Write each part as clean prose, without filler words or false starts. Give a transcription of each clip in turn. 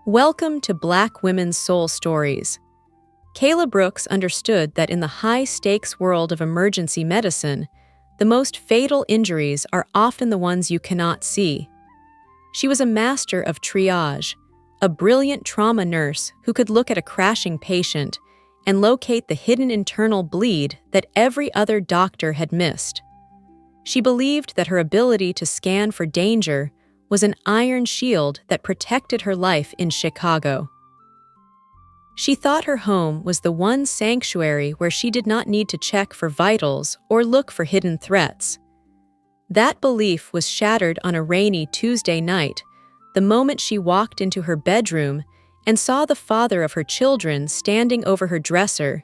Welcome to Black Women's Soul Stories. Kayla Brooks understood that in the high-stakes world of emergency medicine, the most fatal injuries are often the ones you cannot see. She was a master of triage, a brilliant trauma nurse who could look at a crashing patient and locate the hidden internal bleed that every other doctor had missed. She believed that her ability to scan for danger was an iron shield that protected her life in Chicago. She thought her home was the one sanctuary where she did not need to check for vitals or look for hidden threats. That belief was shattered on a rainy Tuesday night, the moment she walked into her bedroom and saw the father of her children standing over her dresser,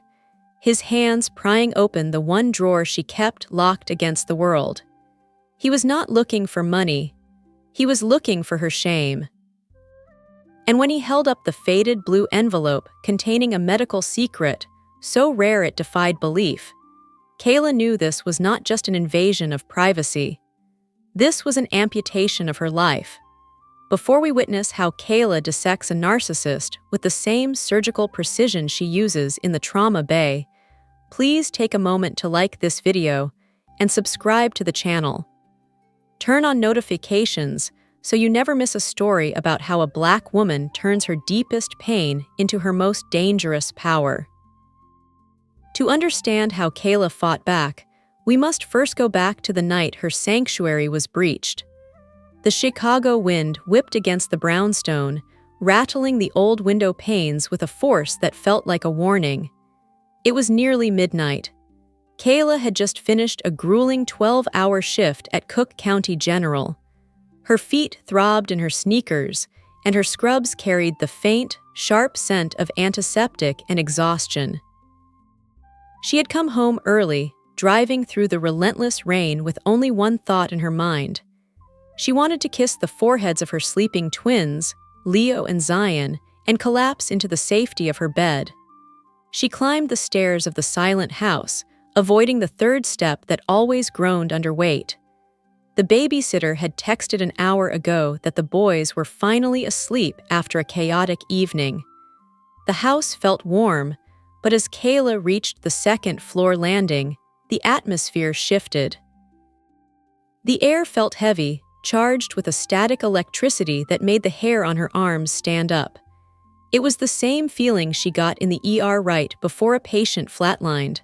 his hands prying open the one drawer she kept locked against the world. He was not looking for money. He was looking for her shame. And when he held up the faded blue envelope containing a medical secret, so rare it defied belief, Kayla knew this was not just an invasion of privacy. This was an amputation of her life. Before we witness how Kayla dissects a narcissist with the same surgical precision she uses in the trauma bay, please take a moment to like this video and subscribe to the channel. Turn on notifications so you never miss a story about how a Black woman turns her deepest pain into her most dangerous power. To understand how Kayla fought back, we must first go back to the night her sanctuary was breached. The Chicago wind whipped against the brownstone, rattling the old window panes with a force that felt like a warning. It was nearly midnight. Kayla had just finished a grueling 12-hour shift at Cook County General. Her feet throbbed in her sneakers, and her scrubs carried the faint, sharp scent of antiseptic and exhaustion. She had come home early, driving through the relentless rain with only one thought in her mind. She wanted to kiss the foreheads of her sleeping twins, Leo and Zion, and collapse into the safety of her bed. She climbed the stairs of the silent house, avoiding the third step that always groaned under weight. The babysitter had texted an hour ago that the boys were finally asleep after a chaotic evening. The house felt warm, but as Kayla reached the second-floor landing, the atmosphere shifted. The air felt heavy, charged with a static electricity that made the hair on her arms stand up. It was the same feeling she got in the ER right before a patient flatlined.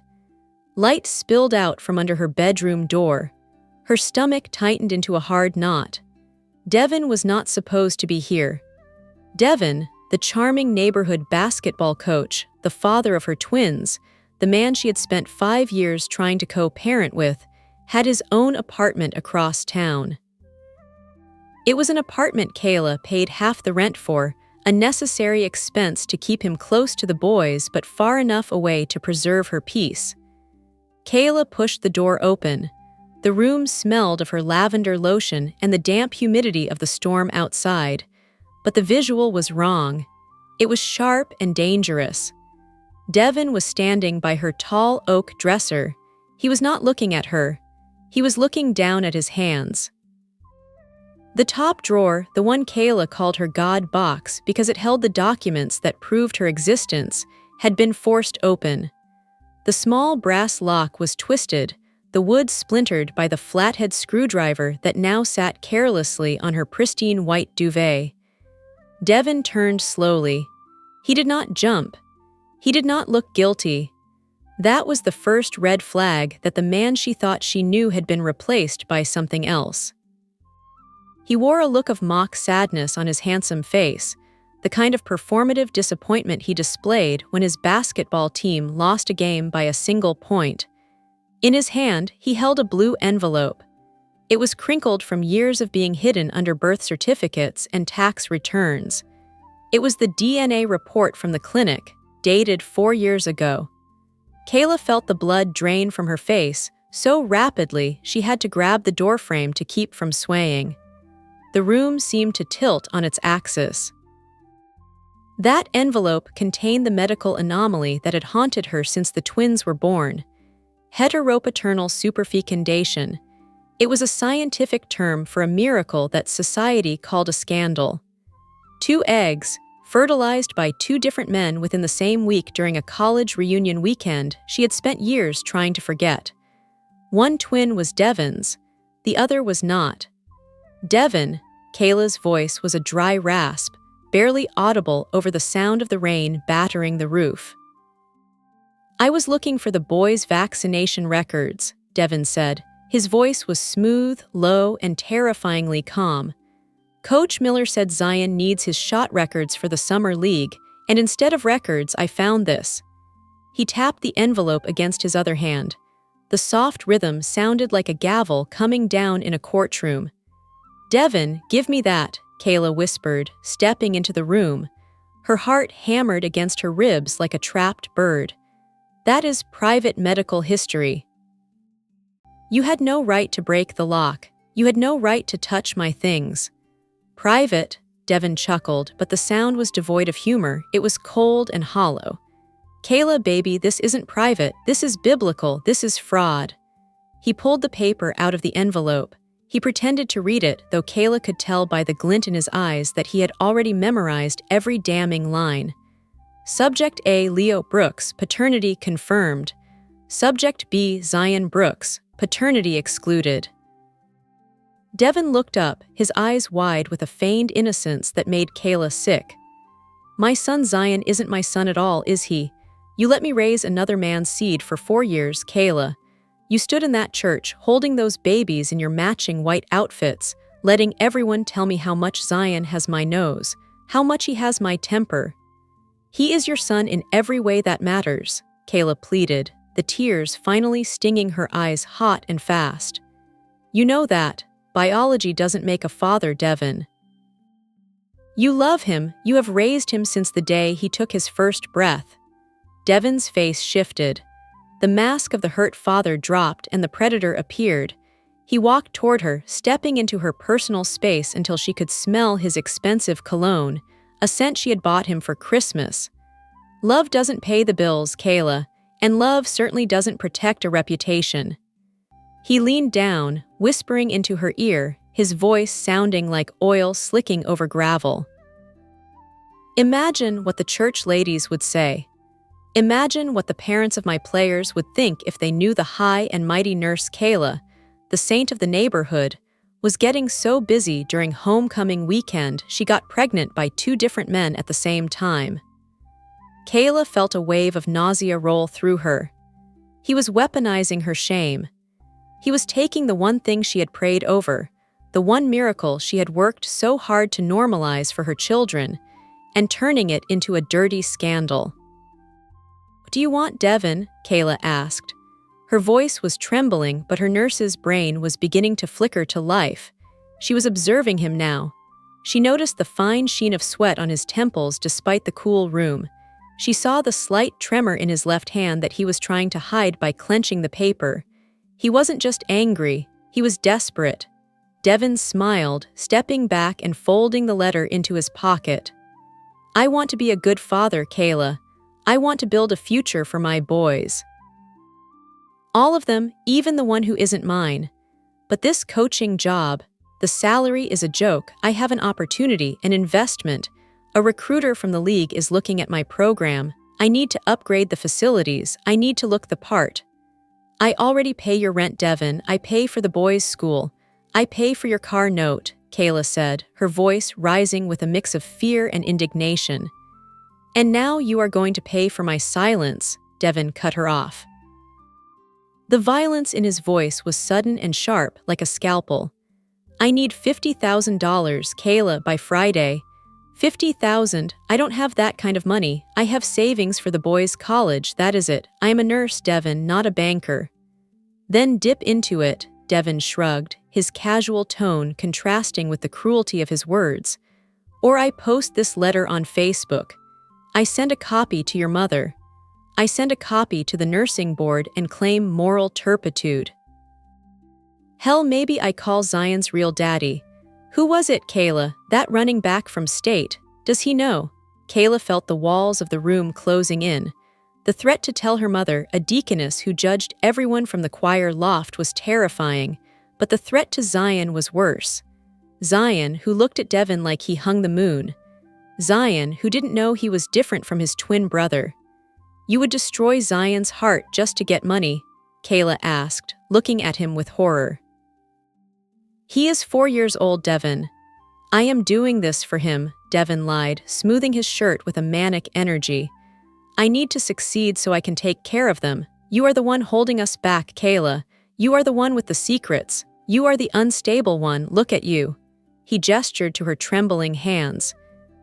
Light spilled out from under her bedroom door. Her stomach tightened into a hard knot. Devin was not supposed to be here. Devin, the charming neighborhood basketball coach, the father of her twins, the man she had spent 5 years trying to co-parent with, had his own apartment across town. It was an apartment Kayla paid half the rent for, a necessary expense to keep him close to the boys but far enough away to preserve her peace. Kayla pushed the door open. The room smelled of her lavender lotion and the damp humidity of the storm outside. But the visual was wrong. It was sharp and dangerous. Devin was standing by her tall oak dresser. He was not looking at her. He was looking down at his hands. The top drawer, the one Kayla called her God box because it held the documents that proved her existence, had been forced open. The small brass lock was twisted, the wood splintered by the flathead screwdriver that now sat carelessly on her pristine white duvet. Devin turned slowly. He did not jump. He did not look guilty. That was the first red flag that the man she thought she knew had been replaced by something else. He wore a look of mock sadness on his handsome face, the kind of performative disappointment he displayed when his basketball team lost a game by a single point. In his hand, he held a blue envelope. It was crinkled from years of being hidden under birth certificates and tax returns. It was the DNA report from the clinic, dated 4 years ago. Kayla felt the blood drain from her face so rapidly she had to grab the doorframe to keep from swaying. The room seemed to tilt on its axis. That envelope contained the medical anomaly that had haunted her since the twins were born: heteropaternal superfecundation. It was a scientific term for a miracle that society called a scandal. 2 eggs, fertilized by two different men within the same week during a college reunion weekend she had spent years trying to forget. One twin was Devin's, the other was not. Devin, Kayla's voice was a dry rasp, barely audible over the sound of the rain battering the roof. "I was looking for the boys' vaccination records," Devin said. His voice was smooth, low, and terrifyingly calm. "Coach Miller said Zion needs his shot records for the summer league, and instead of records, I found this." He tapped the envelope against his other hand. The soft rhythm sounded like a gavel coming down in a courtroom. "Devin, give me that," Kayla whispered, stepping into the room. Her heart hammered against her ribs like a trapped bird. "That is private medical history. You had no right to break the lock. You had no right to touch my things." "Private," Devin chuckled, but the sound was devoid of humor. It was cold and hollow. "Kayla, baby, this isn't private. This is biblical. This is fraud." He pulled the paper out of the envelope. He pretended to read it, though Kayla could tell by the glint in his eyes that he had already memorized every damning line. Subject A, Leo Brooks, paternity confirmed. Subject B, Zion Brooks, paternity excluded. Devin looked up, his eyes wide with a feigned innocence that made Kayla sick. "My son Zion isn't my son at all, is he? You let me raise another man's seed for 4 years, Kayla. You stood in that church, holding those babies in your matching white outfits, letting everyone tell me how much Zion has my nose, how much he has my temper. He is your son in every way that matters," Kayla pleaded, the tears finally stinging her eyes hot and fast. "You know that. Biology doesn't make a father, Devin. You love him. You have raised him since the day he took his first breath." Devin's face shifted. The mask of the hurt father dropped and the predator appeared. He walked toward her, stepping into her personal space until she could smell his expensive cologne, a scent she had bought him for Christmas. "Love doesn't pay the bills, Kayla, and love certainly doesn't protect a reputation." He leaned down, whispering into her ear, his voice sounding like oil slicking over gravel. "Imagine what the church ladies would say. Imagine what the parents of my players would think if they knew the high and mighty nurse Kayla, the saint of the neighborhood, was getting so busy during homecoming weekend she got pregnant by 2 different men at the same time." Kayla felt a wave of nausea roll through her. He was weaponizing her shame. He was taking the one thing she had prayed over, the one miracle she had worked so hard to normalize for her children, and turning it into a dirty scandal. "What do you want, Devin?" Kayla asked. Her voice was trembling, but her nurse's brain was beginning to flicker to life. She was observing him now. She noticed the fine sheen of sweat on his temples despite the cool room. She saw the slight tremor in his left hand that he was trying to hide by clenching the paper. He wasn't just angry, he was desperate. Devin smiled, stepping back and folding the letter into his pocket. "I want to be a good father, Kayla. I want to build a future for my boys. All of them, even the one who isn't mine. But this coaching job, the salary is a joke. I have an opportunity, an investment. A recruiter from the league is looking at my program. I need to upgrade the facilities. I need to look the part. I already pay your rent, Devin. I pay for the boys' school. I pay for your car note," Kayla said, her voice rising with a mix of fear and indignation. "And now you are going to pay for my silence," Devin cut her off. The violence in his voice was sudden and sharp, like a scalpel. "I need $50,000, Kayla, by Friday. 50,000, I don't have that kind of money. I have savings for the boys' college, that is it. I am a nurse, Devin, not a banker." "Then dip into it," Devin shrugged, his casual tone contrasting with the cruelty of his words. "Or I post this letter on Facebook. I send a copy to your mother. I send a copy to the nursing board and claim moral turpitude. Hell, maybe I call Zion's real daddy. Who was it, Kayla? That running back from state? Does he know?" Kayla felt the walls of the room closing in. The threat to tell her mother, a deaconess who judged everyone from the choir loft, was terrifying, but the threat to Zion was worse. Zion, who looked at Devin like he hung the moon. Zion, who didn't know he was different from his twin brother. "You would destroy Zion's heart just to get money?" Kayla asked, looking at him with horror. "He is 4 years old, Devin. I am doing this for him," Devin lied, smoothing his shirt with a manic energy. "I need to succeed so I can take care of them. You are the one holding us back, Kayla. You are the one with the secrets. You are the unstable one, look at you." He gestured to her trembling hands.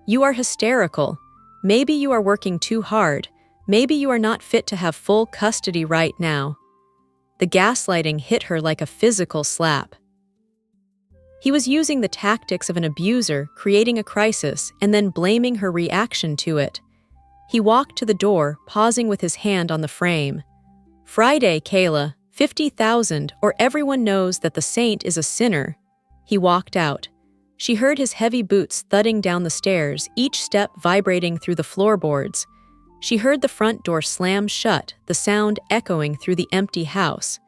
"You are hysterical. Maybe you are working too hard. Maybe you are not fit to have full custody right now." The gaslighting hit her like a physical slap. He was using the tactics of an abuser, creating a crisis, and then blaming her reaction to it. He walked to the door, pausing with his hand on the frame. "Friday, Kayla, 50,000, or everyone knows that the saint is a sinner." He walked out. She heard his heavy boots thudding down the stairs, each step vibrating through the floorboards. She heard the front door slam shut, the sound echoing through the empty house.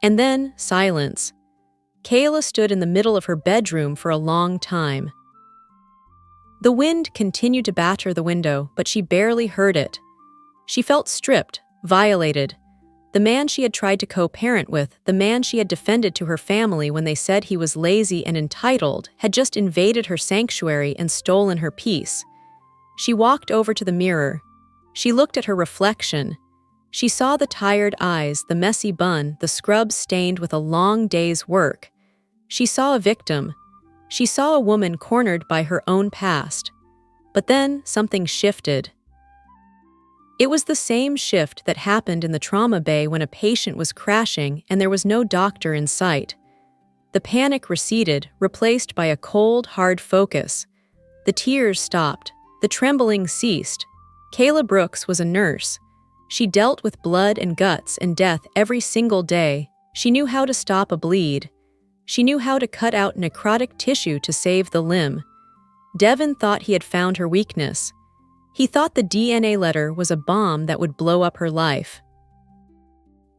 And then, silence. Kayla stood in the middle of her bedroom for a long time. The wind continued to batter the window, but she barely heard it. She felt stripped, violated. The man she had tried to co-parent with, the man she had defended to her family when they said he was lazy and entitled, had just invaded her sanctuary and stolen her peace. She walked over to the mirror. She looked at her reflection. She saw the tired eyes, the messy bun, the scrubs stained with a long day's work. She saw a victim. She saw a woman cornered by her own past. But then something shifted. It was the same shift that happened in the trauma bay when a patient was crashing and there was no doctor in sight. The panic receded, replaced by a cold, hard focus. The tears stopped. The trembling ceased. Kayla Brooks was a nurse. She dealt with blood and guts and death every single day. She knew how to stop a bleed. She knew how to cut out necrotic tissue to save the limb. Devin thought he had found her weakness. He thought the DNA letter was a bomb that would blow up her life.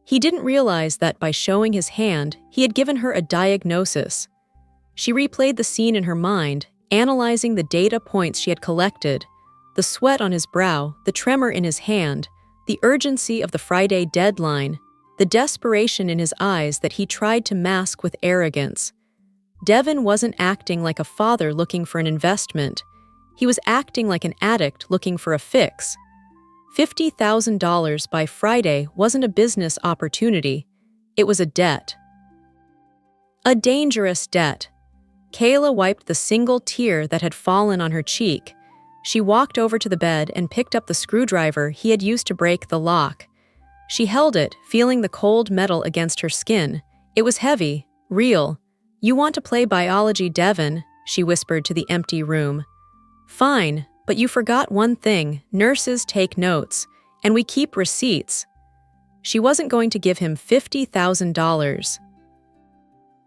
He didn't realize that by showing his hand, he had given her a diagnosis. She replayed the scene in her mind, analyzing the data points she had collected, the sweat on his brow, the tremor in his hand, the urgency of the Friday deadline, the desperation in his eyes that he tried to mask with arrogance. Devin wasn't acting like a father looking for an investment. He was acting like an addict looking for a fix. $50,000 by Friday wasn't a business opportunity. It was a debt. A dangerous debt. Kayla wiped the single tear that had fallen on her cheek. She walked over to the bed and picked up the screwdriver he had used to break the lock. She held it, feeling the cold metal against her skin. It was heavy, real. "You want to play biology, Devin," she whispered to the empty room. "Fine, but you forgot one thing. Nurses take notes, and we keep receipts." She wasn't going to give him $50,000.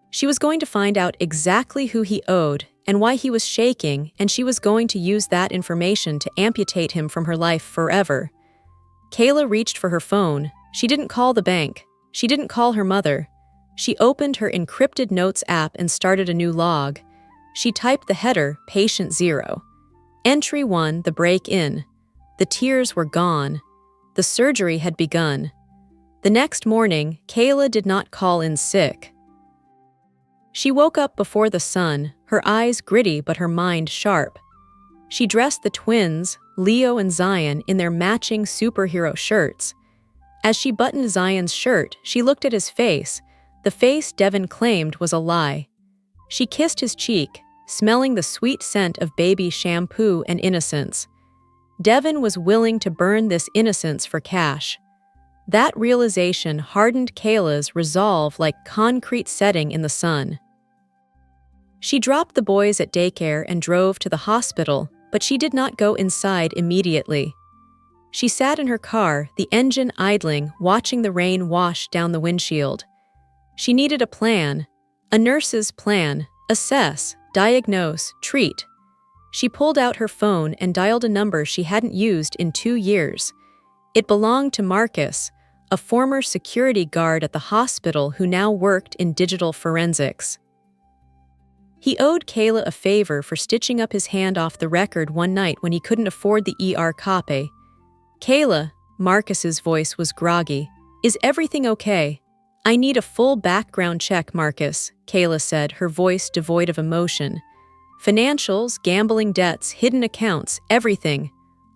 She was going to find out exactly who he owed and why he was shaking, and she was going to use that information to amputate him from her life forever. Kayla reached for her phone. She didn't call the bank. She didn't call her mother. She opened her encrypted notes app and started a new log. She typed the header, Patient 0. Entry 1, the break-in. The tears were gone. The surgery had begun. The next morning, Kayla did not call in sick. She woke up before the sun, her eyes gritty but her mind sharp. She dressed the twins, Leo and Zion, in their matching superhero shirts. As she buttoned Zion's shirt, she looked at his face, the face Devin claimed was a lie. She kissed his cheek, smelling the sweet scent of baby shampoo and innocence. Devin was willing to burn this innocence for cash. That realization hardened Kayla's resolve like concrete setting in the sun. She dropped the boys at daycare and drove to the hospital, but she did not go inside immediately. She sat in her car, the engine idling, watching the rain wash down the windshield. She needed a plan, a nurse's plan: assess, diagnose, treat. She pulled out her phone and dialed a number she hadn't used in 2 years. It belonged to Marcus, a former security guard at the hospital who now worked in digital forensics. He owed Kayla a favor for stitching up his hand off the record one night when he couldn't afford the ER copay. "Kayla," Marcus's voice was groggy. "Is everything okay?" "I need a full background check, Marcus," Kayla said, her voice devoid of emotion. "Financials, gambling debts, hidden accounts, everything."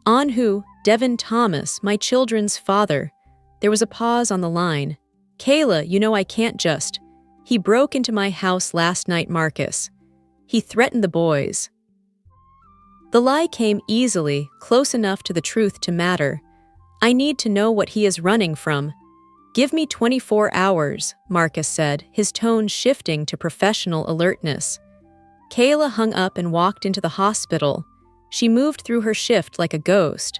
"On who?" "Devin Thomas, my children's father." There was a pause on the line. "Kayla, you know I can't just. He broke into my house last night, Marcus. He threatened the boys." The lie came easily, close enough to the truth to matter. "I need to know what he is running from." "Give me 24 hours, Marcus said, his tone shifting to professional alertness. Kayla hung up and walked into the hospital. She moved through her shift like a ghost.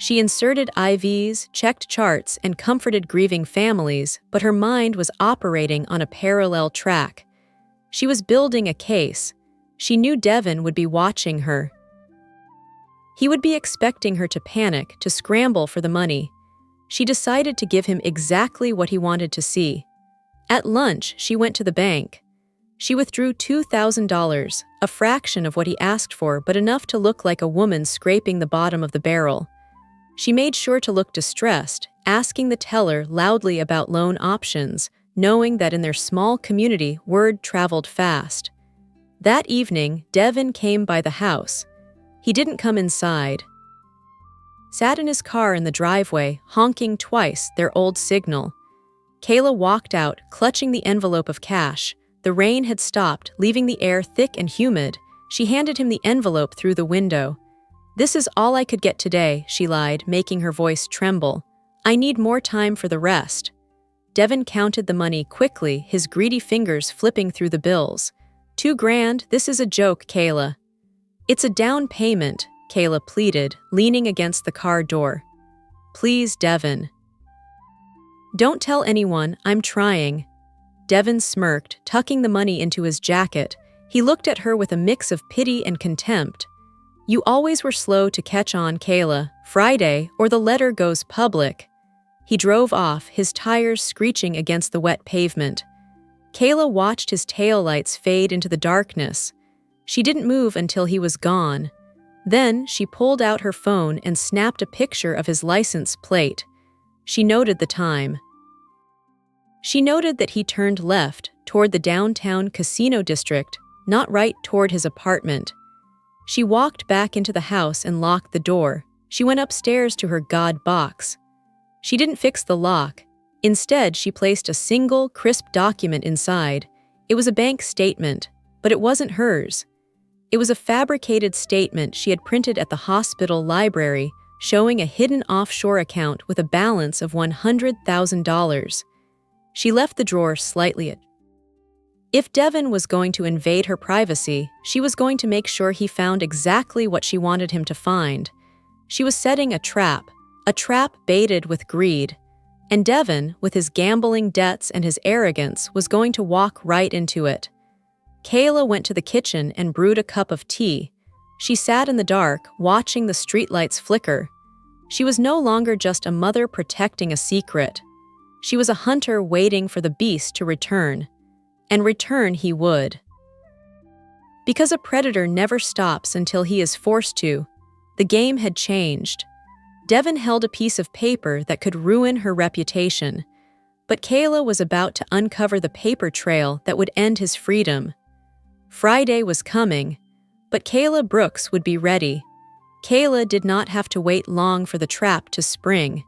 She inserted IVs, checked charts, and comforted grieving families, but her mind was operating on a parallel track. She was building a case. She knew Devin would be watching her. He would be expecting her to panic, to scramble for the money. She decided to give him exactly what he wanted to see. At lunch, she went to the bank. She withdrew $2,000, a fraction of what he asked for, but enough to look like a woman scraping the bottom of the barrel. She made sure to look distressed, asking the teller loudly about loan options, knowing that in their small community, word traveled fast. That evening, Devin came by the house. He didn't come inside. Sat in his car in the driveway, honking twice, their old signal. Kayla walked out, clutching the envelope of cash. The rain had stopped, leaving the air thick and humid. She handed him the envelope through the window. "This is all I could get today," she lied, making her voice tremble. "I need more time for the rest." Devin counted the money quickly, his greedy fingers flipping through the bills. $2,000, this is a joke, Kayla." "It's a down payment," Kayla pleaded, leaning against the car door. "Please, Devin." "Don't tell anyone, I'm trying." Devin smirked, tucking the money into his jacket. He looked at her with a mix of pity and contempt. "You always were slow to catch on, Kayla. Friday, or the letter goes public." He drove off, his tires screeching against the wet pavement. Kayla watched his taillights fade into the darkness. She didn't move until he was gone. Then she pulled out her phone and snapped a picture of his license plate. She noted the time. She noted that he turned left, toward the downtown casino district, not right toward his apartment. She walked back into the house and locked the door. She went upstairs to her God box. She didn't fix the lock. Instead, she placed a single, crisp document inside. It was a bank statement, but it wasn't hers. It was a fabricated statement she had printed at the hospital library, showing a hidden offshore account with a balance of $100,000. She left the drawer slightly. If Devin was going to invade her privacy, she was going to make sure he found exactly what she wanted him to find. She was setting a trap baited with greed. And Devin, with his gambling debts and his arrogance, was going to walk right into it. Kayla went to the kitchen and brewed a cup of tea. She sat in the dark, watching the streetlights flicker. She was no longer just a mother protecting a secret. She was a hunter waiting for the beast to return. And return he would. Because a predator never stops until he is forced to, the game had changed. Devin held a piece of paper that could ruin her reputation, but Kayla was about to uncover the paper trail that would end his freedom. Friday was coming, but Kayla Brooks would be ready. Kayla did not have to wait long for the trap to spring.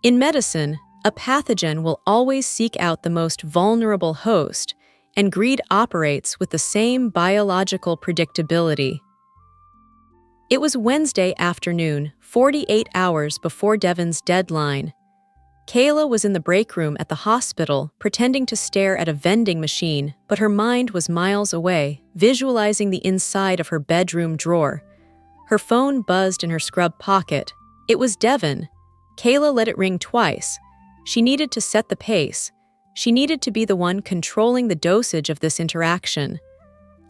In medicine, a pathogen will always seek out the most vulnerable host, and greed operates with the same biological predictability. It was Wednesday afternoon, 48 hours before Devin's deadline. Kayla was in the break room at the hospital, pretending to stare at a vending machine, but her mind was miles away, visualizing the inside of her bedroom drawer. Her phone buzzed in her scrub pocket. It was Devin. Kayla let it ring twice. She needed to set the pace. She needed to be the one controlling the dosage of this interaction.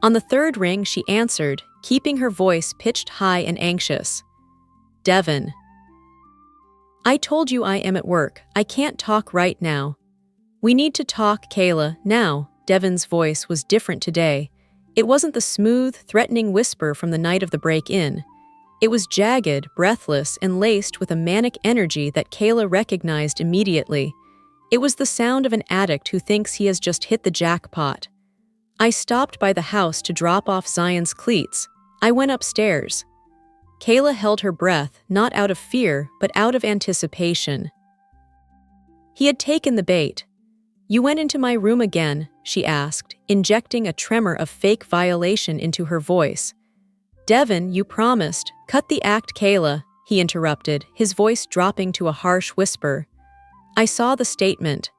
On the third ring, she answered, keeping her voice pitched high and anxious. "Devin." "I told you I am at work. I can't talk right now." "We need to talk, Kayla, now." Devin's voice was different today. It wasn't the smooth, threatening whisper from the night of the break-in. It was jagged, breathless, and laced with a manic energy that Kayla recognized immediately. It was the sound of an addict who thinks he has just hit the jackpot. I stopped by the house to drop off Zion's cleats. I went upstairs. Kayla held her breath, not out of fear, but out of anticipation. He had taken the bait. "You went into my room again," she asked, injecting a tremor of fake violation into her voice. "Devin, you promised." "Cut the act, Kayla," he interrupted, his voice dropping to a harsh whisper. "I saw the statement.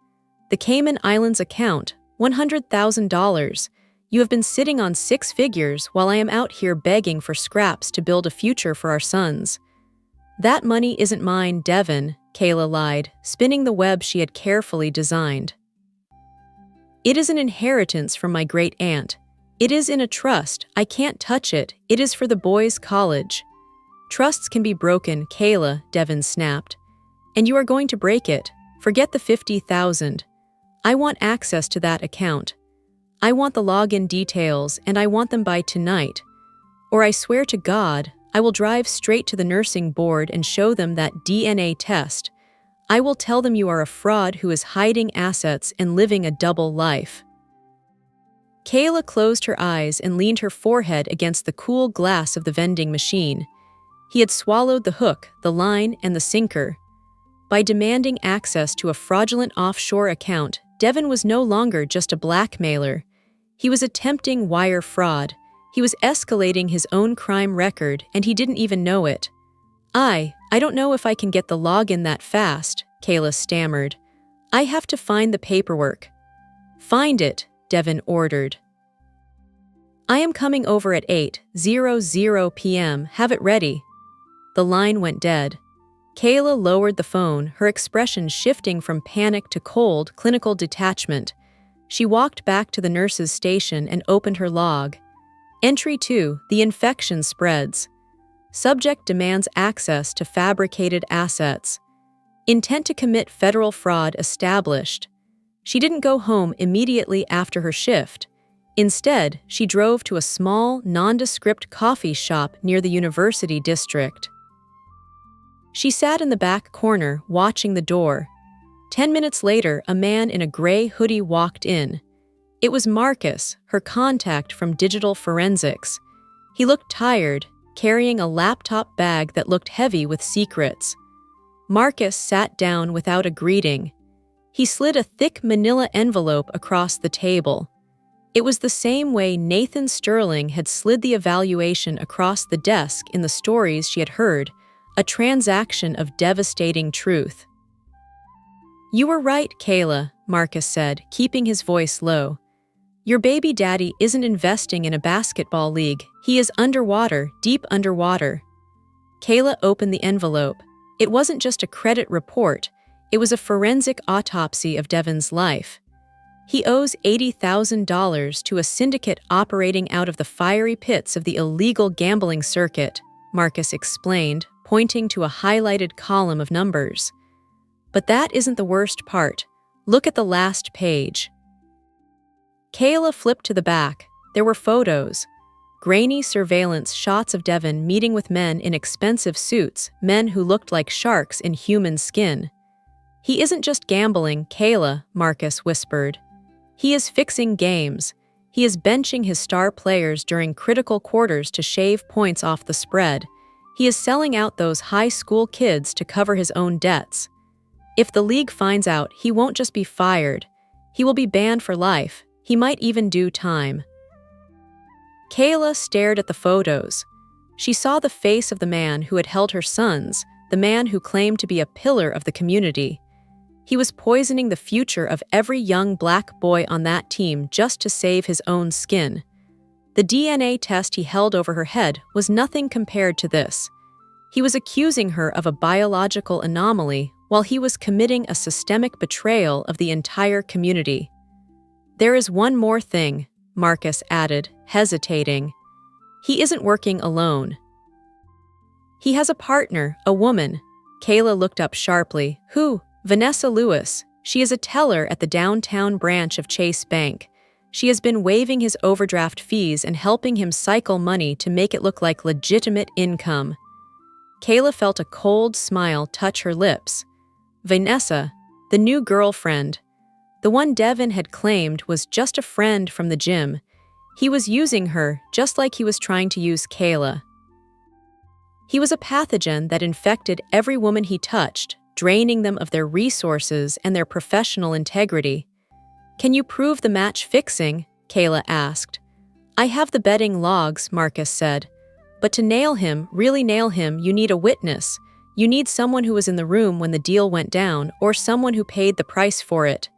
The Cayman Islands account, $100,000. You have been sitting on 6 figures while I am out here begging for scraps to build a future for our sons." "That money isn't mine, Devin," Kayla lied, spinning the web she had carefully designed. "It is an inheritance from my great-aunt. It is in a trust. I can't touch it. It is for the boys' college." "Trusts can be broken, Kayla," Devin snapped. "And you are going to break it. Forget the 50,000. I want access to that account. I want the login details, and I want them by tonight. Or I swear to God, I will drive straight to the nursing board and show them that DNA test. I will tell them you are a fraud who is hiding assets and living a double life." Kayla closed her eyes and leaned her forehead against the cool glass of the vending machine. He had swallowed the hook, the line, and the sinker. By demanding access to a fraudulent offshore account, Devin was no longer just a blackmailer. He was attempting wire fraud. He was escalating his own crime record, and he didn't even know it. I don't know if I can get the login that fast," Kayla stammered. "I have to find the paperwork." "Find it," Devin ordered. "I am coming over at 8:00 p.m. Have it ready." The line went dead. Kayla lowered the phone, her expression shifting from panic to cold, clinical detachment. She walked back to the nurse's station and opened her log. Entry 2, the infection spreads. Subject demands access to fabricated assets. Intent to commit federal fraud established. She didn't go home immediately after her shift. Instead, she drove to a small, nondescript coffee shop near the University District. She sat in the back corner, watching the door. 10 minutes later, a man in a gray hoodie walked in. It was Marcus, her contact from digital forensics. He looked tired, carrying a laptop bag that looked heavy with secrets. Marcus sat down without a greeting. He slid a thick manila envelope across the table. It was the same way Nathan Sterling had slid the evaluation across the desk in the stories she had heard, a transaction of devastating truth. "You were right, Kayla," Marcus said, keeping his voice low. "Your baby daddy isn't investing in a basketball league. He is underwater, deep underwater." Kayla opened the envelope. It wasn't just a credit report. It was a forensic autopsy of Devin's life. He owes $80,000 to a syndicate operating out of the fiery pits of the illegal gambling circuit, Marcus explained, pointing to a highlighted column of numbers. But that isn't the worst part. Look at the last page. Kayla flipped to the back. There were photos. Grainy surveillance shots of Devin meeting with men in expensive suits, men who looked like sharks in human skin. "He isn't just gambling, Kayla," Marcus whispered. "He is fixing games. He is benching his star players during critical quarters to shave points off the spread. He is selling out those high school kids to cover his own debts. If the league finds out, he won't just be fired. He will be banned for life. He might even do time." Kayla stared at the photos. She saw the face of the man who had held her sons, the man who claimed to be a pillar of the community. He was poisoning the future of every young black boy on that team just to save his own skin. The DNA test he held over her head was nothing compared to this. He was accusing her of a biological anomaly while he was committing a systemic betrayal of the entire community. "There is one more thing," Marcus added, hesitating. "He isn't working alone. He has a partner, a woman." Kayla looked up sharply. "Who?" "Vanessa Lewis. She is a teller at the downtown branch of Chase Bank. She has been waiving his overdraft fees and helping him cycle money to make it look like legitimate income. Kayla felt a cold smile touch her lips. Vanessa, the new girlfriend, the one Devin had claimed was just a friend from the gym. He was using her just like he was trying to use Kayla. He was a pathogen that infected every woman he touched, draining them of their resources and their professional integrity. "Can you prove the match fixing?" Kayla asked. "I have the betting logs," Marcus said. "But to nail him, really nail him, you need a witness. You need someone who was in the room when the deal went down, or someone who paid the price for it."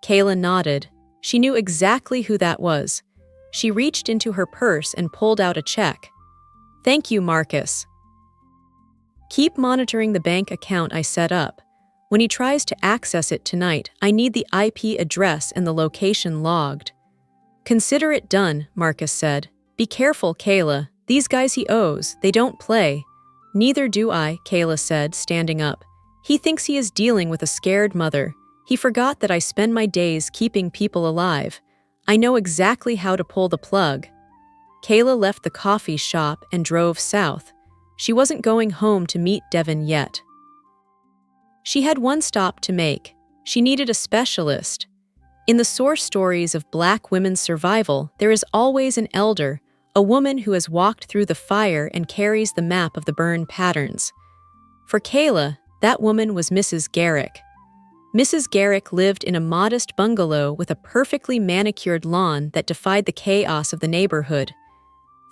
Kayla nodded. She knew exactly who that was. She reached into her purse and pulled out a check. "Thank you, Marcus. Keep monitoring the bank account I set up. When he tries to access it tonight, I need the IP address and the location logged." "Consider it done," Marcus said. "Be careful, Kayla. These guys he owes, they don't play." "Neither do I," Kayla said, standing up. "He thinks he is dealing with a scared mother. He forgot that I spend my days keeping people alive. I know exactly how to pull the plug." Kayla left the coffee shop and drove south. She wasn't going home to meet Devin yet. She had one stop to make. She needed a specialist. In the source stories of Black women's survival, there is always an elder, a woman who has walked through the fire and carries the map of the burn patterns. For Kayla, that woman was Mrs. Garrick. Mrs. Garrick lived in a modest bungalow with a perfectly manicured lawn that defied the chaos of the neighborhood.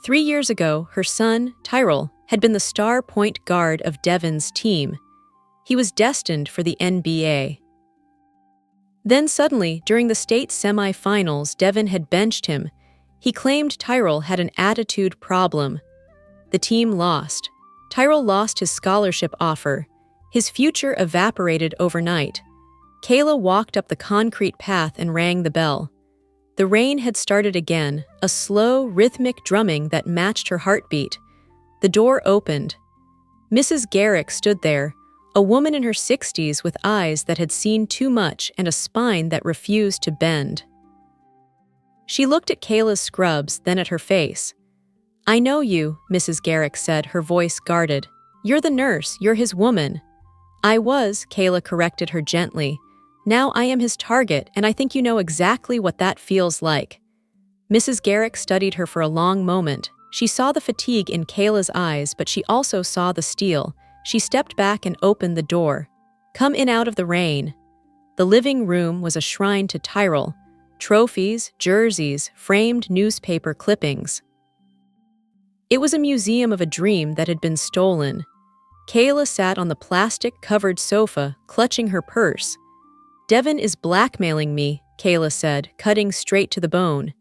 3 years ago, her son, Tyrell, had been the star point guard of Devin's team. He was destined for the NBA. Then suddenly, during the state semi-finals, Devin had benched him. He claimed Tyrell had an attitude problem. The team lost. Tyrell lost his scholarship offer. His future evaporated overnight. Kayla walked up the concrete path and rang the bell. The rain had started again, a slow, rhythmic drumming that matched her heartbeat. The door opened. Mrs. Garrick stood there, a woman in her 60s with eyes that had seen too much and a spine that refused to bend. She looked at Kayla's scrubs, then at her face. "I know you," Mrs. Garrick said, her voice guarded. "You're the nurse, you're his woman." "I was," Kayla corrected her gently. "Now I am his target, and I think you know exactly what that feels like." Mrs. Garrick studied her for a long moment. She saw the fatigue in Kayla's eyes, but she also saw the steel. She stepped back and opened the door. "Come in out of the rain." The living room was a shrine to Tyrell. Trophies, jerseys, framed newspaper clippings. It was a museum of a dream that had been stolen. Kayla sat on the plastic-covered sofa, clutching her purse. "Devin is blackmailing me," Kayla said, cutting straight to the bone.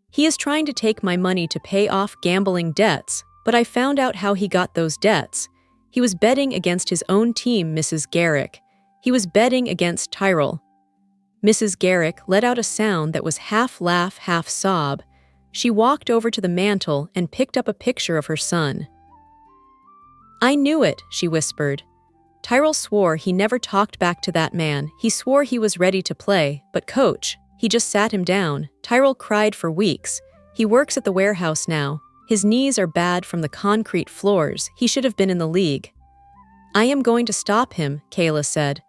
"He is trying to take my money to pay off gambling debts, but I found out how he got those debts. He was betting against his own team, Mrs. Garrick. He was betting against Tyrell." Mrs. Garrick let out a sound that was half laugh, half sob. She walked over to the mantel and picked up a picture of her son. "I knew it," she whispered. Tyrell swore he never talked back to that man. He swore he was ready to play, but coach, he just sat him down. Tyrell cried for weeks. He works at the warehouse now. His knees are bad from the concrete floors. He should have been in the league. "I am going to stop him," Kayla said.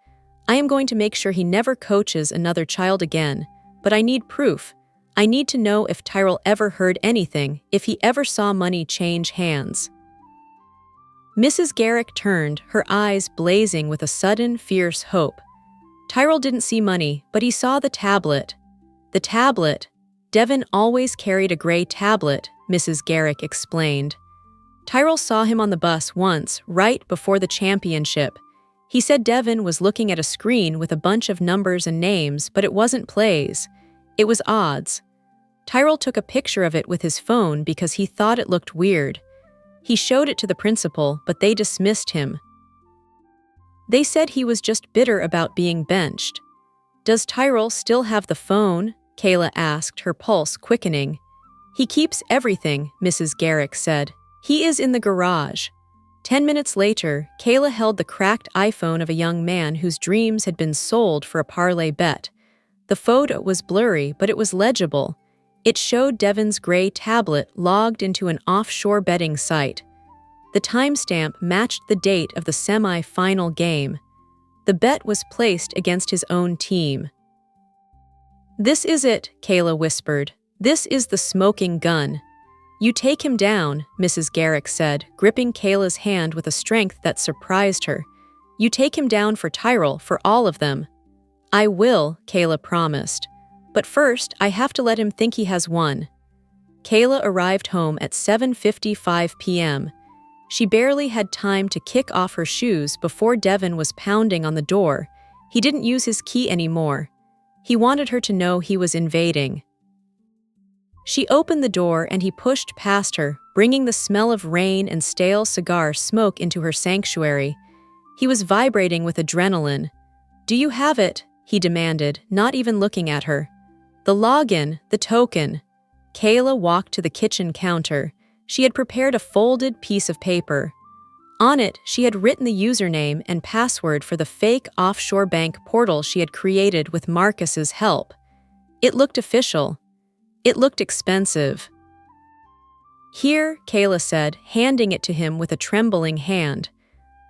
"I am going to make sure he never coaches another child again. But I need proof. I need to know if Tyrell ever heard anything, if he ever saw money change hands." Mrs. Garrick turned, her eyes blazing with a sudden, fierce hope. Tyrell didn't see money, but he saw the tablet. The tablet. Devin always carried a gray tablet, Mrs. Garrick explained. Tyrell saw him on the bus once, right before the championship. He said Devin was looking at a screen with a bunch of numbers and names, but it wasn't plays. It was odds. Tyrell took a picture of it with his phone because he thought it looked weird. He showed it to the principal, but they dismissed him. They said he was just bitter about being benched. "Does Tyrell still have the phone?" Kayla asked, her pulse quickening. "He keeps everything," Mrs. Garrick said. "He is in the garage." 10 minutes later, Kayla held the cracked iPhone of a young man whose dreams had been sold for a parlay bet. The photo was blurry, but it was legible. It showed Devin's gray tablet logged into an offshore betting site. The timestamp matched the date of the semi-final game. The bet was placed against his own team. "This is it," Kayla whispered. "This is the smoking gun." "You take him down," Mrs. Garrick said, gripping Kayla's hand with a strength that surprised her. "You take him down for Tyrell, for all of them." "I will," Kayla promised. "But first, I have to let him think he has won." Kayla arrived home at 7:55 p.m. She barely had time to kick off her shoes before Devin was pounding on the door. He didn't use his key anymore. He wanted her to know he was invading. She opened the door and he pushed past her, bringing the smell of rain and stale cigar smoke into her sanctuary. He was vibrating with adrenaline. "Do you have it?" he demanded, not even looking at her. "The login, the token." Kayla walked to the kitchen counter. She had prepared a folded piece of paper. On it, she had written the username and password for the fake offshore bank portal she had created with Marcus's help. It looked official. It looked expensive. "Here," Kayla said, handing it to him with a trembling hand.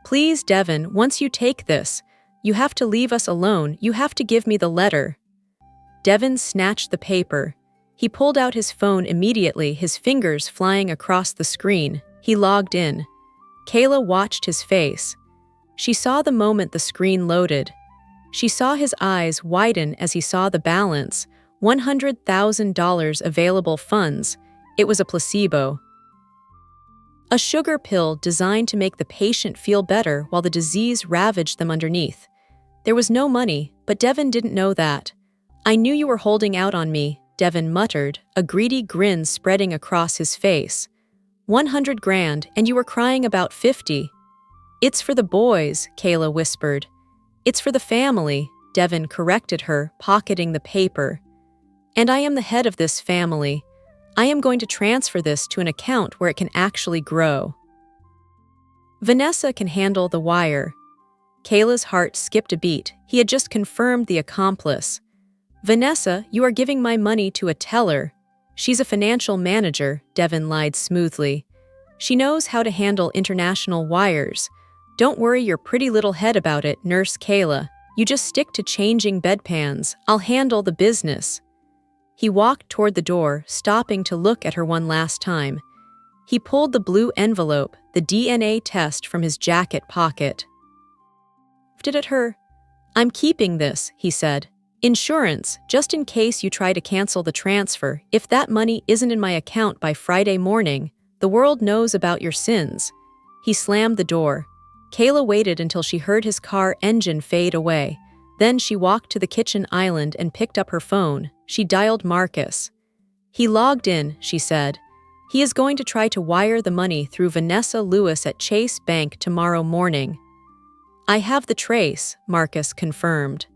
"Please, Devin, once you take this, you have to leave us alone. You have to give me the letter." Devin snatched the paper. He pulled out his phone immediately, his fingers flying across the screen. He logged in. Kayla watched his face. She saw the moment the screen loaded. She saw his eyes widen as he saw the balance, $100,000 available funds. It was a placebo. A sugar pill designed to make the patient feel better while the disease ravaged them underneath. There was no money, but Devin didn't know that. "I knew you were holding out on me," Devin muttered, a greedy grin spreading across his face. 100 grand, and you were crying about 50. "It's for the boys," Kayla whispered. "It's for the family," Devin corrected her, pocketing the paper. "And I am the head of this family. I am going to transfer this to an account where it can actually grow. Vanessa can handle the wire." Kayla's heart skipped a beat. He had just confirmed the accomplice. "Vanessa, you are giving my money to a teller." "She's a financial manager," Devin lied smoothly. "She knows how to handle international wires. Don't worry your pretty little head about it, Nurse Kayla. You just stick to changing bedpans. I'll handle the business." He walked toward the door, stopping to look at her one last time. He pulled the blue envelope, the DNA test, from his jacket pocket. "Did it her?" "I'm keeping this," he said. "Insurance, just in case you try to cancel the transfer. If that money isn't in my account by Friday morning, the world knows about your sins." He slammed the door. Kayla waited until she heard his car engine fade away. Then she walked to the kitchen island and picked up her phone. She dialed Marcus. "He logged in," she said. "He is going to try to wire the money through Vanessa Lewis at Chase Bank tomorrow morning." "I have the trace," Marcus confirmed.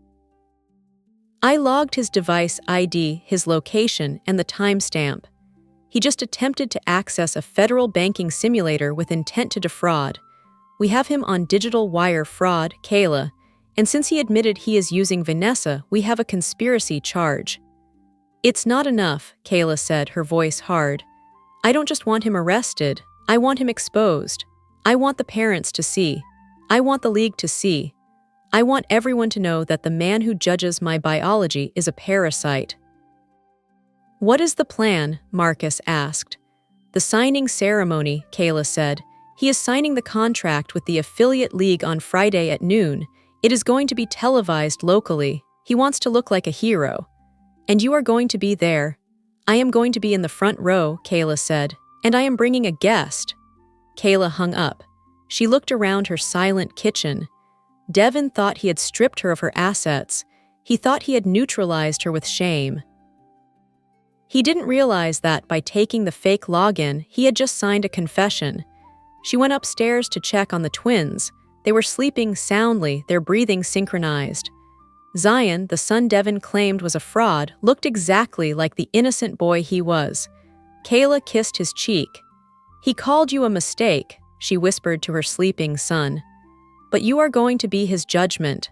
"I logged his device ID, his location, and the timestamp. He just attempted to access a federal banking simulator with intent to defraud. We have him on digital wire fraud, Kayla, and since he admitted he is using Vanessa, we have a conspiracy charge." "It's not enough," Kayla said, her voice hard. "I don't just want him arrested. I want him exposed. I want the parents to see. I want the league to see. I want everyone to know that the man who judges my biology is a parasite." "What is the plan?" Marcus asked. "The signing ceremony," Kayla said. "He is signing the contract with the affiliate league on Friday at noon. It is going to be televised locally. He wants to look like a hero. And you are going to be there." "I am going to be in the front row," Kayla said. "And I am bringing a guest." Kayla hung up. She looked around her silent kitchen. Devin thought he had stripped her of her assets. He thought he had neutralized her with shame. He didn't realize that by taking the fake login, he had just signed a confession. She went upstairs to check on the twins. They were sleeping soundly, their breathing synchronized. Zion, the son Devin claimed was a fraud, looked exactly like the innocent boy he was. Kayla kissed his cheek. "He called you a mistake," she whispered to her sleeping son. "But you are going to be his judgment."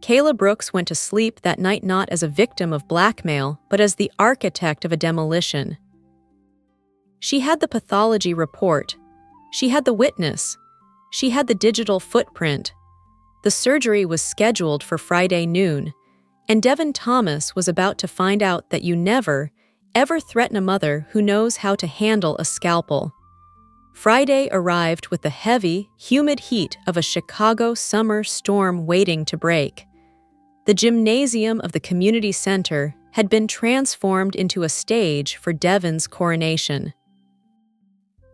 Kayla Brooks went to sleep that night not as a victim of blackmail, but as the architect of a demolition. She had the pathology report. She had the witness. She had the digital footprint. The surgery was scheduled for Friday noon, and Devin Thomas was about to find out that you never, ever threaten a mother who knows how to handle a scalpel. Friday arrived with the heavy, humid heat of a Chicago summer storm waiting to break. The gymnasium of the community center had been transformed into a stage for Devin's coronation.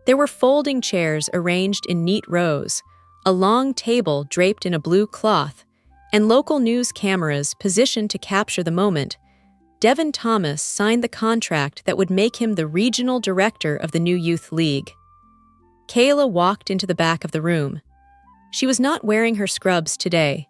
There were folding chairs arranged in neat rows, a long table draped in a blue cloth, and local news cameras positioned to capture the moment. Devin Thomas signed the contract that would make him the regional director of the new youth league. Kayla walked into the back of the room. She was not wearing her scrubs today.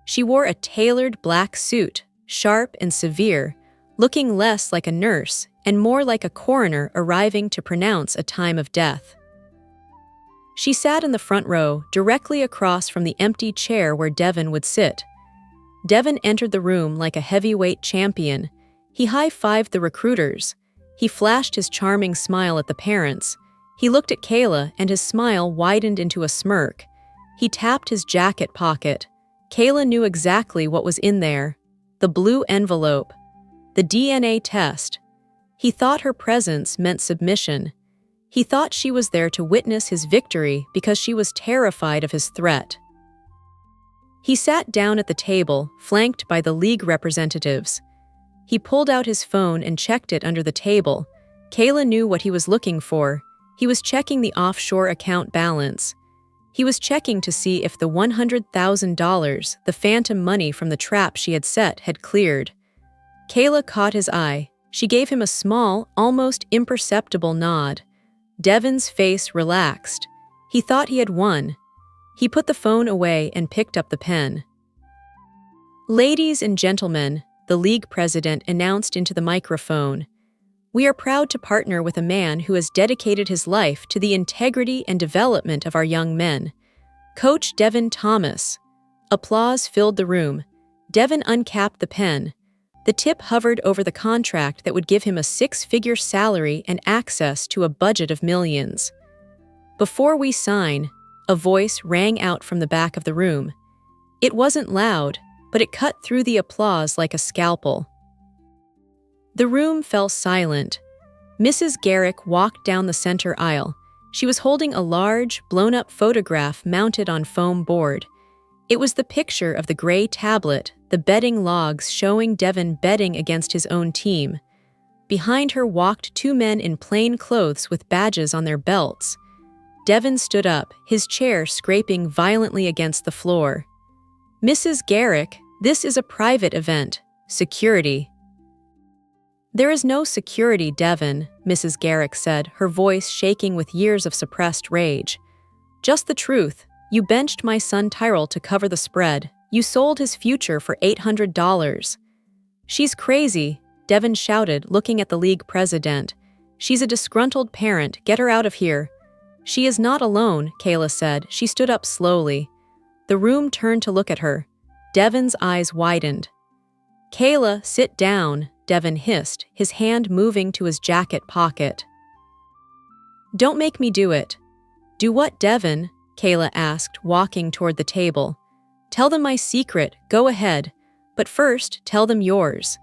She wore a tailored black suit, sharp and severe, looking less like a nurse and more like a coroner arriving to pronounce a time of death. She sat in the front row, directly across from the empty chair where Devin would sit. Devin entered the room like a heavyweight champion. He high-fived the recruiters. He flashed his charming smile at the parents. He looked at Kayla, and his smile widened into a smirk. He tapped his jacket pocket. Kayla knew exactly what was in there. The blue envelope. The DNA test. He thought her presence meant submission. He thought she was there to witness his victory because she was terrified of his threat. He sat down at the table, flanked by the league representatives. He pulled out his phone and checked it under the table. Kayla knew what he was looking for. He was checking the offshore account balance. He was checking to see if the $100,000, the phantom money from the trap she had set, had cleared. Kayla caught his eye. She gave him a small, almost imperceptible nod. Devin's face relaxed. He thought he had won. He put the phone away and picked up the pen. "Ladies and gentlemen," the league president announced into the microphone, "we are proud to partner with a man who has dedicated his life to the integrity and development of our young men. Coach Devin Thomas." Applause filled the room. Devin uncapped the pen. The tip hovered over the contract that would give him a six-figure salary and access to a budget of millions. "Before we sign," a voice rang out from the back of the room. It wasn't loud, but it cut through the applause like a scalpel. The room fell silent. Mrs. Garrick walked down the center aisle. She was holding a large, blown-up photograph mounted on foam board. It was the picture of the gray tablet, the betting logs showing Devin betting against his own team. Behind her walked two men in plain clothes with badges on their belts. Devin stood up, his chair scraping violently against the floor. "Mrs. Garrick, this is a private event. Security." "There is no security, Devin," Mrs. Garrick said, her voice shaking with years of suppressed rage. "Just the truth. You benched my son Tyrell to cover the spread. You sold his future for $800. "She's crazy," Devin shouted, looking at the league president. "She's a disgruntled parent. Get her out of here." "She is not alone," Kayla said. She stood up slowly. The room turned to look at her. Devin's eyes widened. "Kayla, sit down," Devin hissed, his hand moving to his jacket pocket. "Don't make me do it." "Do what, Devin?" Kayla asked, walking toward the table. "Tell them my secret, go ahead, but first tell them yours."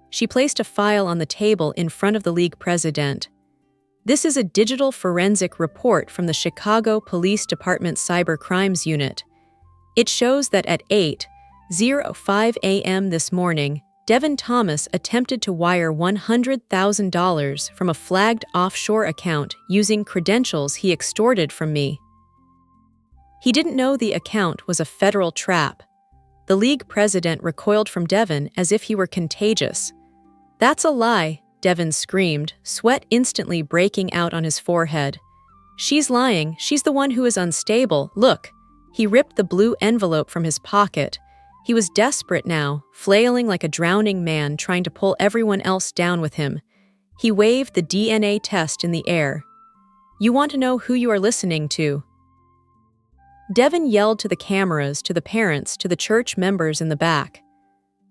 She placed a file on the table in front of the league president. "This is a digital forensic report from the Chicago Police Department Cyber Crimes Unit. It shows that at 8:05 a.m. this morning, Devin Thomas attempted to wire $100,000 from a flagged offshore account using credentials he extorted from me. He didn't know the account was a federal trap." The league president recoiled from Devin as if he were contagious. "That's a lie," Devin screamed, sweat instantly breaking out on his forehead. "She's lying. She's the one who is unstable. Look." He ripped the blue envelope from his pocket. He was desperate now, flailing like a drowning man trying to pull everyone else down with him. He waved the DNA test in the air. "You want to know who you are listening to?" Devin yelled to the cameras, to the parents, to the church members in the back.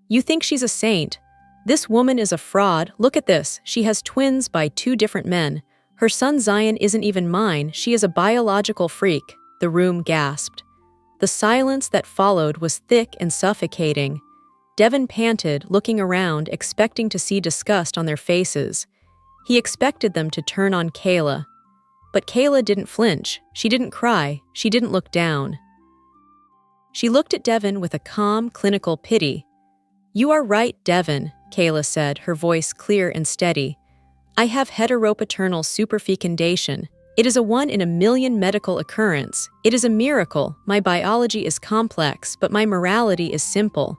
"You think she's a saint? This woman is a fraud. Look at this. She has twins by 2 different men. Her son Zion isn't even mine. She is a biological freak," the room gasped. The silence that followed was thick and suffocating. Devin panted, looking around, expecting to see disgust on their faces. He expected them to turn on Kayla. But Kayla didn't flinch. She didn't cry. She didn't look down. She looked at Devin with a calm, clinical pity. "You are right, Devin," Kayla said, her voice clear and steady. "I have heteropaternal superfecundation. It is a 1 in a million medical occurrence. It is a miracle. My biology is complex, but my morality is simple."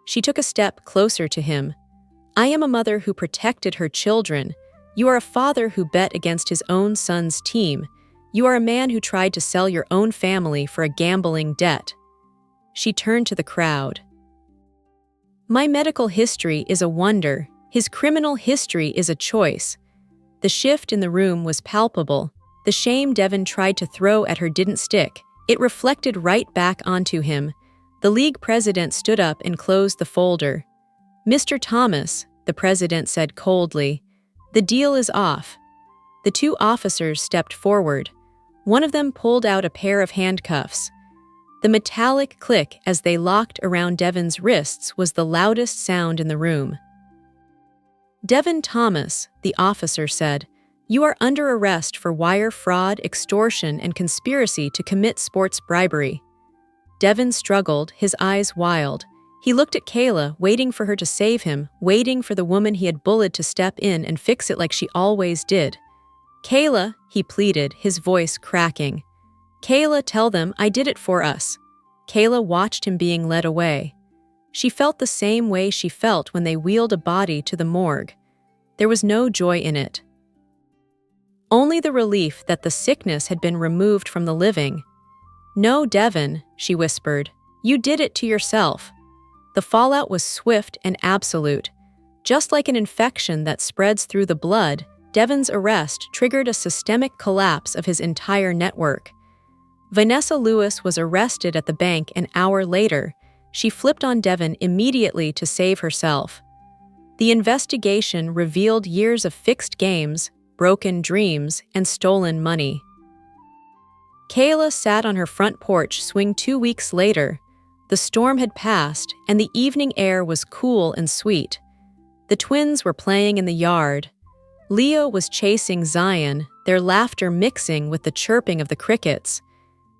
She took a step closer to him. "I am a mother who protected her children. You are a father who bet against his own son's team. You are a man who tried to sell your own family for a gambling debt." She turned to the crowd. "My medical history is a wonder. His criminal history is a choice." The shift in the room was palpable. The shame Devin tried to throw at her didn't stick. It reflected right back onto him. The league president stood up and closed the folder. "Mr. Thomas," the president said coldly, "the deal is off." The 2 officers stepped forward. One of them pulled out a pair of handcuffs. The metallic click as they locked around Devin's wrists was the loudest sound in the room. "Devin Thomas," the officer said, "you are under arrest for wire fraud, extortion, and conspiracy to commit sports bribery." Devin struggled, his eyes wild. He looked at Kayla, waiting for her to save him, waiting for the woman he had bullied to step in and fix it like she always did. "Kayla," he pleaded, his voice cracking. "Kayla, tell them I did it for us." Kayla watched him being led away. She felt the same way she felt when they wheeled a body to the morgue. There was no joy in it. Only the relief that the sickness had been removed from the living. "No, Devin," she whispered. "You did it to yourself." The fallout was swift and absolute. Just like an infection that spreads through the blood, Devin's arrest triggered a systemic collapse of his entire network. Vanessa Lewis was arrested at the bank an hour later. She flipped on Devin immediately to save herself. The investigation revealed years of fixed games, broken dreams, and stolen money. Kayla sat on her front porch swing 2 weeks later. The storm had passed, and the evening air was cool and sweet. The twins were playing in the yard. Leo was chasing Zion, their laughter mixing with the chirping of the crickets.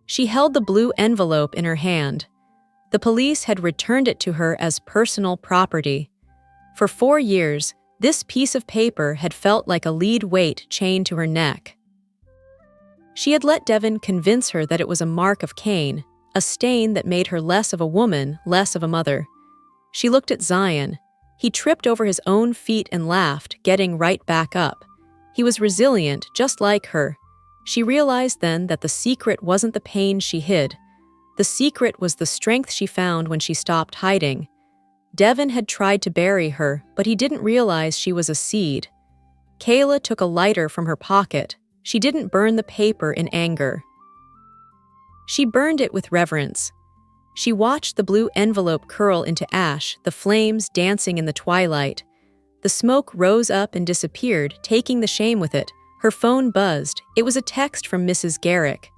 She held the blue envelope in her hand. The police had returned it to her as personal property. For 4 years, this piece of paper had felt like a lead weight chained to her neck. She had let Devin convince her that it was a mark of Cain, a stain that made her less of a woman, less of a mother. She looked at Zion. He tripped over his own feet and laughed, getting right back up. He was resilient, just like her. She realized then that the secret wasn't the pain she hid. The secret was the strength she found when she stopped hiding. Devin had tried to bury her, but he didn't realize she was a seed. Kayla took a lighter from her pocket. She didn't burn the paper in anger. She burned it with reverence. She watched the blue envelope curl into ash, the flames dancing in the twilight. The smoke rose up and disappeared, taking the shame with it. Her phone buzzed. It was a text from Mrs. Garrick.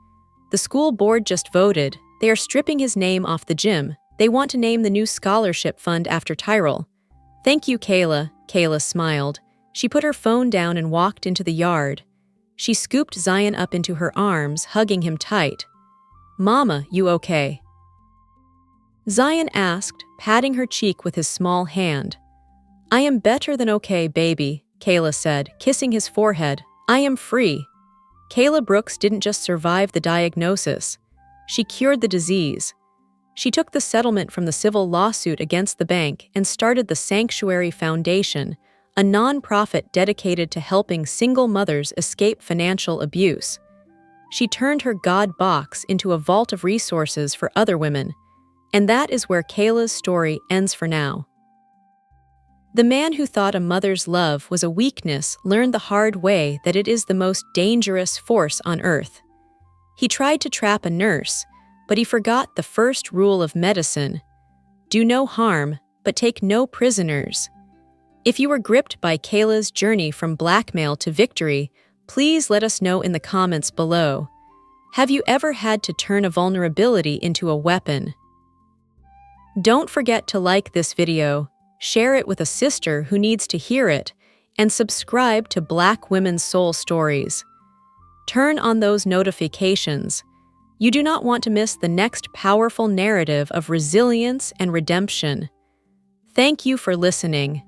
"The school board just voted. They are stripping his name off the gym. They want to name the new scholarship fund after Tyrell." "Thank you, Kayla," Kayla smiled. She put her phone down and walked into the yard. She scooped Zion up into her arms, hugging him tight. "Mama, you okay?" Zion asked, patting her cheek with his small hand. "I am better than okay, baby," Kayla said, kissing his forehead. "I am free." Kayla Brooks didn't just survive the diagnosis. She cured the disease. She took the settlement from the civil lawsuit against the bank and started the Sanctuary Foundation, a nonprofit dedicated to helping single mothers escape financial abuse. She turned her God box into a vault of resources for other women. And that is where Kayla's story ends for now. The man who thought a mother's love was a weakness learned the hard way that it is the most dangerous force on earth. He tried to trap a nurse, but he forgot the first rule of medicine: do no harm, but take no prisoners. If you were gripped by Kayla's journey from blackmail to victory, please let us know in the comments below. Have you ever had to turn a vulnerability into a weapon? Don't forget to like this video, share it with a sister who needs to hear it, and subscribe to Black Women's Soul Stories. Turn on those notifications. You do not want to miss the next powerful narrative of resilience and redemption. Thank you for listening.